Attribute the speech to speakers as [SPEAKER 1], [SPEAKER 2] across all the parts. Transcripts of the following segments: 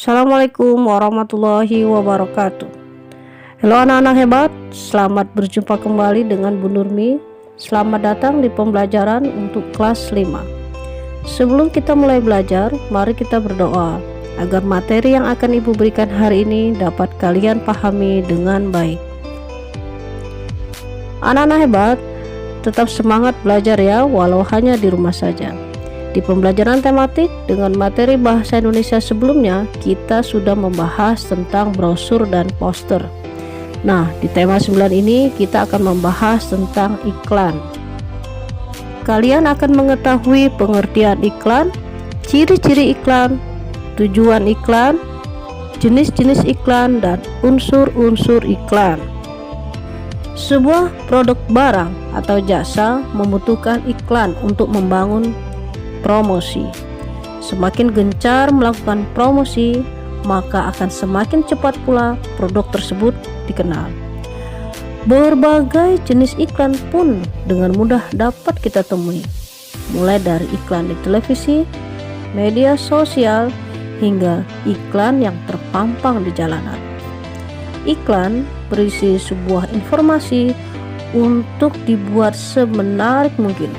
[SPEAKER 1] Assalamualaikum warahmatullahi wabarakatuh. Halo anak-anak hebat, selamat berjumpa kembali dengan Bu Nurmi. Selamat datang di pembelajaran untuk kelas 5. Sebelum kita mulai belajar, mari kita berdoa agar materi yang akan Ibu berikan hari ini dapat kalian pahami dengan baik. Anak-anak hebat, tetap semangat belajar ya, walau hanya di rumah saja. Di pembelajaran tematik dengan materi bahasa Indonesia sebelumnya, kita sudah membahas tentang brosur dan poster. Nah, di tema 9 ini kita akan membahas tentang iklan. Kalian akan mengetahui pengertian iklan, ciri-ciri iklan, tujuan iklan, jenis-jenis iklan, dan unsur-unsur iklan. Sebuah produk barang atau jasa membutuhkan iklan untuk membangun promosi. Semakin gencar melakukan promosi, maka akan semakin cepat pula produk tersebut dikenal. Berbagai jenis iklan pun dengan mudah dapat kita temui, mulai dari iklan di televisi, media sosial, hingga iklan yang terpampang di jalanan. Iklan berisi sebuah informasi untuk dibuat semenarik mungkin,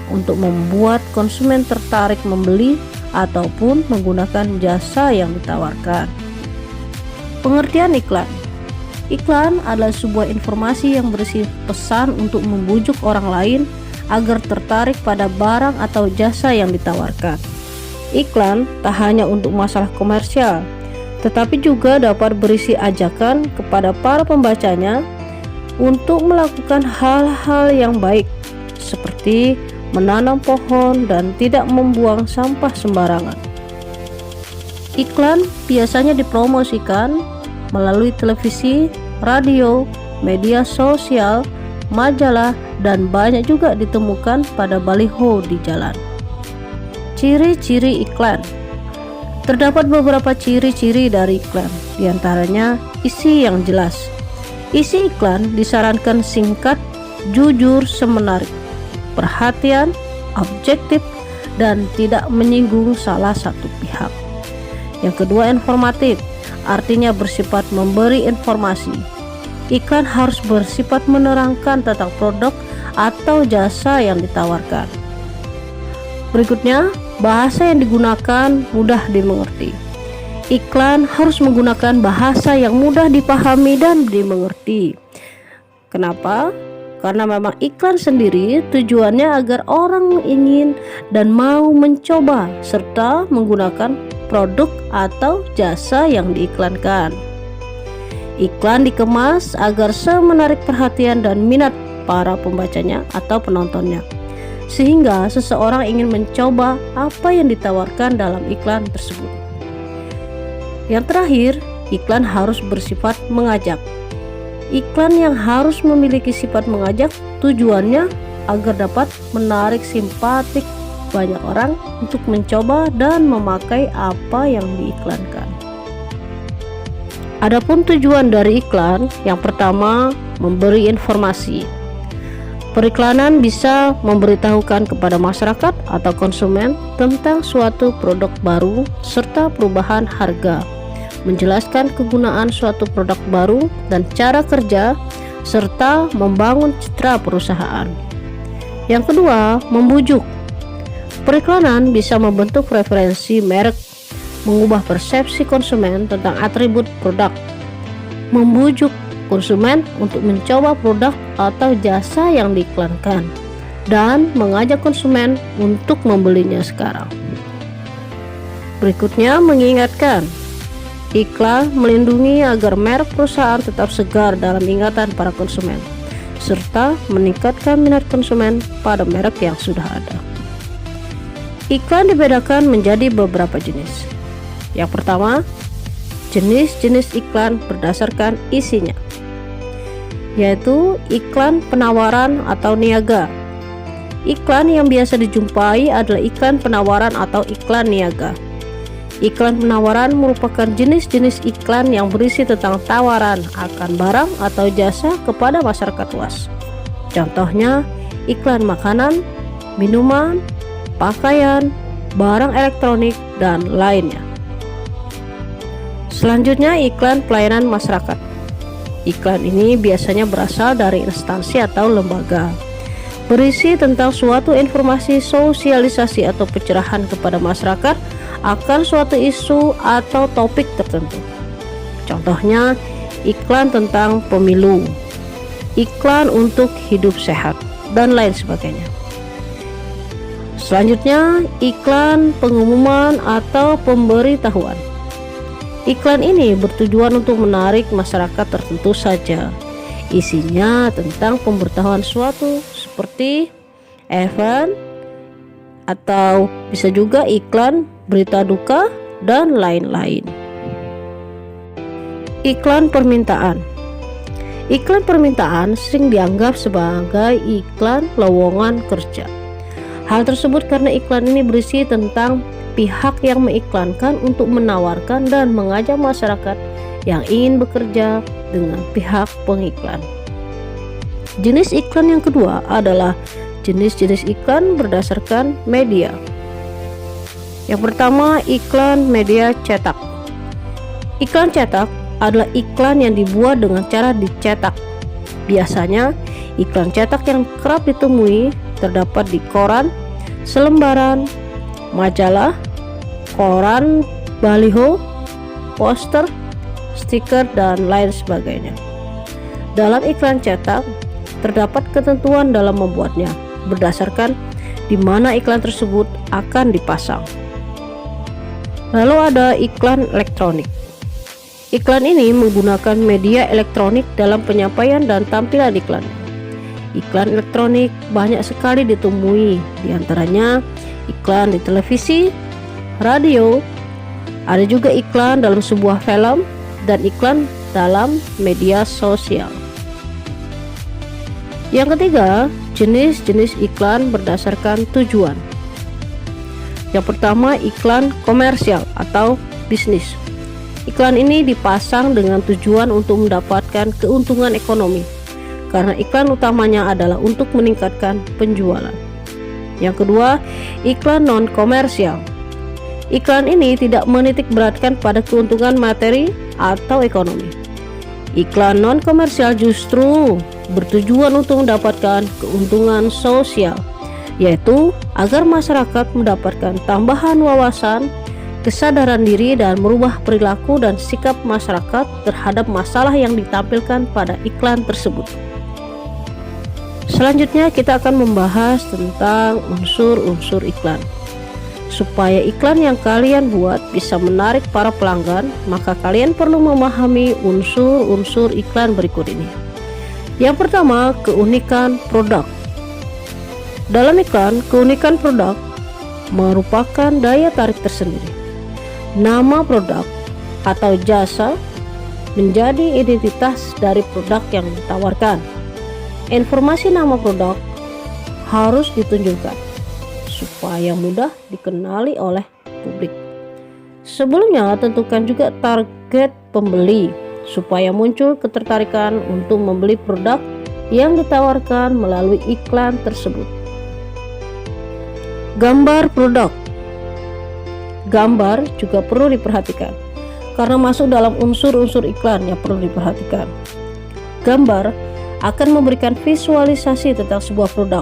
[SPEAKER 1] untuk membuat konsumen tertarik membeli ataupun menggunakan jasa yang ditawarkan. Pengertian iklan. Iklan adalah sebuah informasi yang berisi pesan untuk membujuk orang lain agar tertarik pada barang atau jasa yang ditawarkan. Iklan tak hanya untuk masalah komersial, tetapi juga dapat berisi ajakan kepada para pembacanya untuk melakukan hal-hal yang baik, seperti menanam pohon dan tidak membuang sampah sembarangan. Iklan biasanya dipromosikan melalui televisi, radio, media sosial, majalah, dan banyak juga ditemukan pada baliho di jalan. Ciri-ciri iklan. Terdapat beberapa ciri-ciri dari iklan, diantaranya isi yang jelas. Isi iklan disarankan singkat, jujur, semenarik, perhatian, objektif, dan tidak menyinggung salah satu pihak. Yang kedua, informatif, artinya bersifat memberi informasi. Iklan harus bersifat menerangkan tentang produk atau jasa yang ditawarkan. Berikutnya, bahasa yang digunakan mudah dimengerti. Iklan harus menggunakan bahasa yang mudah dipahami dan dimengerti. Kenapa? Karena memang iklan sendiri tujuannya agar orang ingin dan mau mencoba serta menggunakan produk atau jasa yang diiklankan. Iklan dikemas agar semenarik perhatian dan minat para pembacanya atau penontonnya, sehingga seseorang ingin mencoba apa yang ditawarkan dalam iklan tersebut. Yang terakhir, iklan harus bersifat mengajak. Iklan yang harus memiliki sifat mengajak tujuannya agar dapat menarik simpatik banyak orang untuk mencoba dan memakai apa yang diiklankan. Adapun tujuan dari iklan, yang pertama, memberi informasi. Periklanan bisa memberitahukan kepada masyarakat atau konsumen tentang suatu produk baru serta perubahan harga, menjelaskan kegunaan suatu produk baru dan cara kerja, serta membangun citra perusahaan. Yang kedua, membujuk. Periklanan bisa membentuk preferensi merek, mengubah persepsi konsumen tentang atribut produk, membujuk konsumen untuk mencoba produk atau jasa yang diiklankan, dan mengajak konsumen untuk membelinya sekarang. Berikutnya, mengingatkan. Iklan melindungi agar merek perusahaan tetap segar dalam ingatan para konsumen, serta meningkatkan minat konsumen pada merek yang sudah ada. Iklan dibedakan menjadi beberapa jenis. Yang pertama, jenis-jenis iklan berdasarkan isinya, yaitu iklan penawaran atau niaga. Iklan yang biasa dijumpai adalah iklan penawaran atau iklan niaga. Iklan penawaran merupakan jenis-jenis iklan yang berisi tentang tawaran akan barang atau jasa kepada masyarakat luas. Contohnya, iklan makanan, minuman, pakaian, barang elektronik, dan lainnya. Selanjutnya, iklan pelayanan masyarakat. Iklan ini biasanya berasal dari instansi atau lembaga, berisi tentang suatu informasi, sosialisasi atau pencerahan kepada masyarakat akan suatu isu atau topik tertentu. Contohnya, iklan tentang pemilu, iklan untuk hidup sehat, dan lain sebagainya. Selanjutnya, iklan pengumuman atau pemberitahuan. Iklan ini bertujuan untuk menarik masyarakat tertentu saja. Isinya tentang pemberitahuan suatu seperti event, atau bisa juga iklan berita duka, dan lain-lain. Iklan permintaan. Iklan permintaan sering dianggap sebagai iklan lowongan kerja. Hal tersebut karena iklan ini berisi tentang pihak yang mengiklankan untuk menawarkan dan mengajak masyarakat yang ingin bekerja dengan pihak pengiklan. Jenis iklan yang kedua adalah jenis-jenis iklan berdasarkan media. Yang pertama, iklan media cetak. Iklan cetak adalah iklan yang dibuat dengan cara dicetak. Biasanya, iklan cetak yang kerap ditemui terdapat di koran, selembaran, majalah, koran, baliho, poster, stiker, dan lain sebagainya. Dalam iklan cetak, terdapat ketentuan dalam membuatnya berdasarkan di mana iklan tersebut akan dipasang. Lalu ada iklan elektronik. Iklan ini menggunakan media elektronik dalam penyampaian dan tampilan iklan. Iklan elektronik banyak sekali ditemui, diantaranya iklan di televisi, radio, ada juga iklan dalam sebuah film, dan iklan dalam media sosial. Yang ketiga, jenis-jenis iklan berdasarkan tujuan. Yang pertama, iklan komersial atau bisnis. Iklan ini dipasang dengan tujuan untuk mendapatkan keuntungan ekonomi, karena iklan utamanya adalah untuk meningkatkan penjualan. Yang kedua, iklan non-komersial. Iklan ini tidak menitik beratkan pada keuntungan materi atau ekonomi. Iklan non-komersial justru bertujuan untuk mendapatkan keuntungan sosial, yaitu agar masyarakat mendapatkan tambahan wawasan, kesadaran diri, dan merubah perilaku dan sikap masyarakat terhadap masalah yang ditampilkan pada iklan tersebut. Selanjutnya kita akan membahas tentang unsur-unsur iklan. Supaya iklan yang kalian buat bisa menarik para pelanggan, maka kalian perlu memahami unsur-unsur iklan berikut ini. Yang pertama, keunikan produk. Dalam iklan, keunikan produk merupakan daya tarik tersendiri. Nama produk atau jasa menjadi identitas dari produk yang ditawarkan. Informasi nama produk harus ditunjukkan supaya mudah dikenali oleh publik. Sebelumnya, tentukan juga target pembeli supaya muncul ketertarikan untuk membeli produk yang ditawarkan melalui iklan tersebut. Gambar produk. Gambar juga perlu diperhatikan karena masuk dalam unsur-unsur iklan yang perlu diperhatikan. Gambar akan memberikan visualisasi tentang sebuah produk.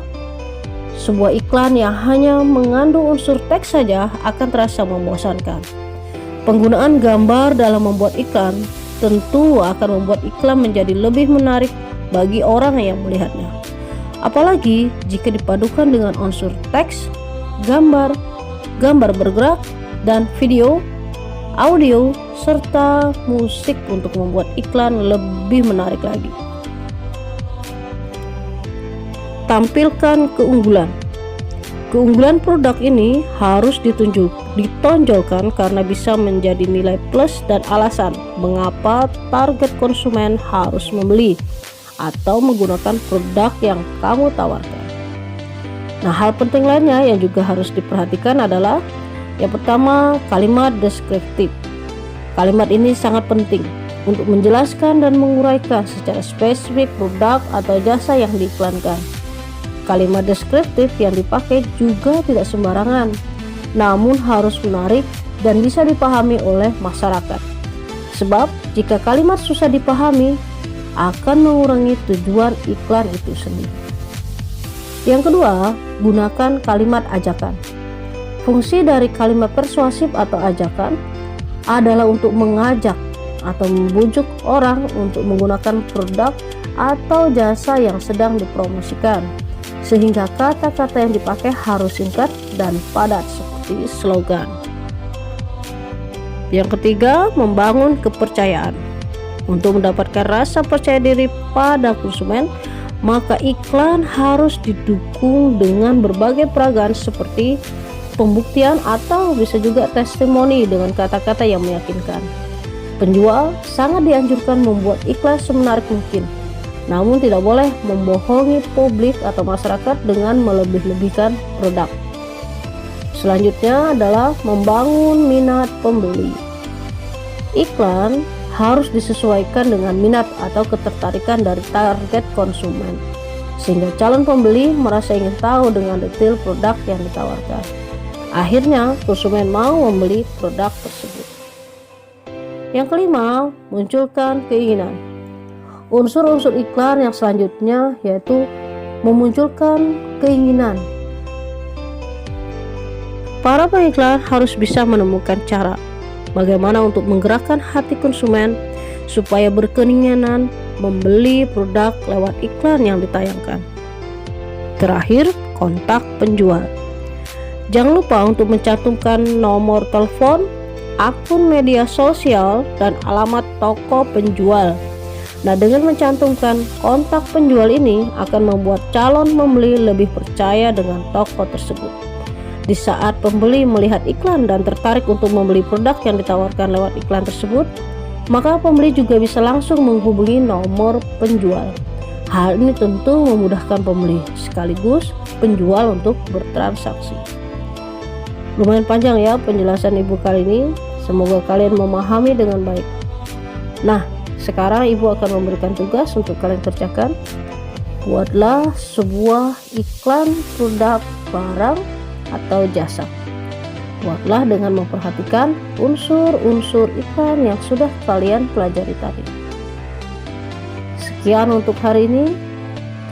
[SPEAKER 1] Sebuah iklan yang hanya mengandung unsur teks saja akan terasa membosankan. Penggunaan gambar dalam membuat iklan tentu akan membuat iklan menjadi lebih menarik bagi orang yang melihatnya. Apalagi jika dipadukan dengan unsur teks, gambar, gambar bergerak, dan video, audio, serta musik untuk membuat iklan lebih menarik lagi. Tampilkan keunggulan. Keunggulan produk ini harus ditonjolkan karena bisa menjadi nilai plus dan alasan mengapa target konsumen harus membeli atau menggunakan produk yang kamu tawarkan. Nah, hal penting lainnya yang juga harus diperhatikan adalah yang pertama, kalimat deskriptif. Kalimat ini sangat penting untuk menjelaskan dan menguraikan secara spesifik produk atau jasa yang diiklankan. Kalimat deskriptif yang dipakai juga tidak sembarangan, namun harus menarik dan bisa dipahami oleh masyarakat. Sebab jika kalimat susah dipahami akan mengurangi tujuan iklan itu sendiri. Yang kedua, gunakan kalimat ajakan. Fungsi dari kalimat persuasif atau ajakan adalah untuk mengajak atau membujuk orang untuk menggunakan produk atau jasa yang sedang dipromosikan, sehingga kata-kata yang dipakai harus singkat dan padat seperti slogan. Yang ketiga, membangun kepercayaan. Untuk mendapatkan rasa percaya diri pada konsumen, maka iklan harus didukung dengan berbagai peragaan seperti pembuktian atau bisa juga testimoni dengan kata-kata yang meyakinkan. Penjual sangat dianjurkan membuat iklan semenarik mungkin, namun tidak boleh membohongi publik atau masyarakat dengan melebih-lebihkan produk. Selanjutnya adalah membangun minat pembeli. Iklan harus disesuaikan dengan minat atau ketertarikan dari target konsumen, sehingga calon pembeli merasa ingin tahu dengan detail produk yang ditawarkan. Akhirnya konsumen mau membeli produk tersebut. Yang kelima, munculkan keinginan. Unsur-unsur iklan yang selanjutnya yaitu memunculkan keinginan. Para pengiklan harus bisa menemukan cara bagaimana untuk menggerakkan hati konsumen supaya berkeinginan membeli produk lewat iklan yang ditayangkan. Terakhir, kontak penjual. Jangan lupa untuk mencantumkan nomor telepon, akun media sosial, dan alamat toko penjual. Nah, dengan mencantumkan kontak penjual ini akan membuat calon pembeli lebih percaya dengan toko tersebut. Di saat pembeli melihat iklan dan tertarik untuk membeli produk yang ditawarkan lewat iklan tersebut, maka pembeli juga bisa langsung menghubungi nomor penjual. Hal ini tentu memudahkan pembeli sekaligus penjual untuk bertransaksi. Lumayan panjang ya penjelasan ibu kali ini, semoga kalian memahami dengan baik. Nah, sekarang ibu akan memberikan tugas untuk kalian kerjakan. Buatlah sebuah iklan produk barang atau jasa. Buatlah dengan memperhatikan unsur-unsur iklan yang sudah kalian pelajari tadi. Sekian untuk hari ini.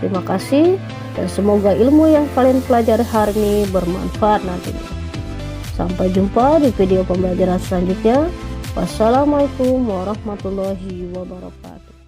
[SPEAKER 1] Terima kasih dan semoga ilmu yang kalian pelajari hari ini bermanfaat nantinya. Sampai jumpa di video pembelajaran selanjutnya. Wassalamualaikum warahmatullahi wabarakatuh.